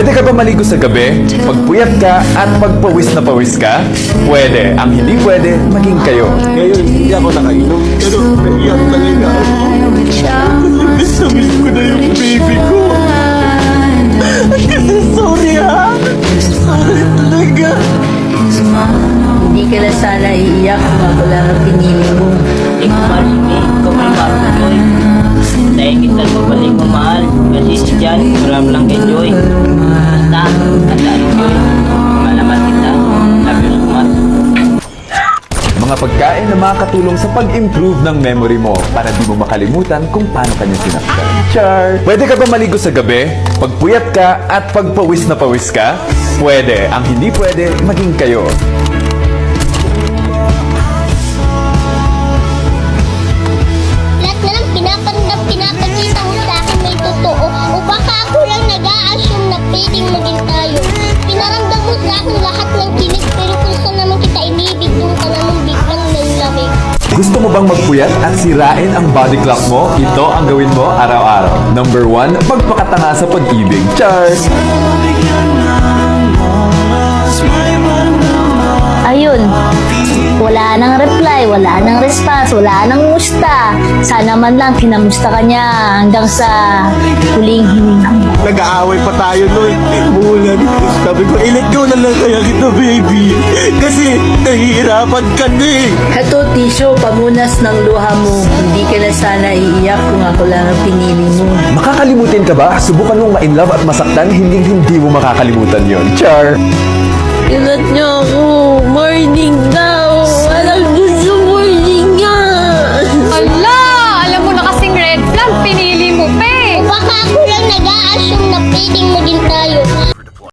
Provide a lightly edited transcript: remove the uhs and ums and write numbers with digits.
Pwede ka ba maligo sa gabi? Pagpuyat ka at pagpawis na pawis ka? Pwede. Ang hindi pwede, maging kayo. Ngayon, hindi ako nakainom, pero naiyak talaga ako. Miss na miss ko na yung baby ko. Kasi sorry ha. Sorry talaga. Hindi ka na sana iiyak kung ako lang ang pinili mo. Hindi ko mahal si May. Ikaw may mahal ko, Joy. Dahil kita babalik mo mahal. Kasi si Jan, maram lang kay Joy. Basta, tandaan mo, Joy. Mahal naman kita. Love you so much. Mga pagkain na makakatulong sa pag-improve ng memory mo para di mo makalimutan kung paano kanya sinaktan. Char! Pwede ka ba maligo sa gabi? Pagpuyat ka at pagpawis na pawis ka? Pwede. Ang hindi pwede, maging kayo. Lahat na lang pinapakita mo sa akin may totoo. O baka ako lang nag-a-assume na pwedeng maging tayo. Pinaramdam mo sa akin lahat ng kilig, pero kung saan naman kita inibig, doon ka naman biglang nanlamig. Gusto mo bang magpuyat at sirain ang body clock mo? Ito ang gawin mo araw-araw. Number 1, pagpakatanga sa pag-ibig. Char! Ayun, wala nang reply, wala nang response, wala nang musta. Sana man lang kinamusta ka niya hanggang sa huling hininga mo. Nag-aaway pa tayo nun. Bulan. Sabi ko, i-let go na lang kaya kita, baby. Kasi nahihirapan ka na eh. Heto, Tisyo, pamunas ng luha mo. Hindi ka na sana iiyak kung ako lang ang pinili mo. Makakalimutin ka ba? Subukan mong ma-inlove at masaktan, hindi mo makakalimutan yon. Char! Ilat niyo ako. Morning daw. Walang gusto morning nga. Ala! Alam mo na kasing red flag, pinili mo pa eh. O baka ako lang nag-a-assume na pwedeng maging tayo.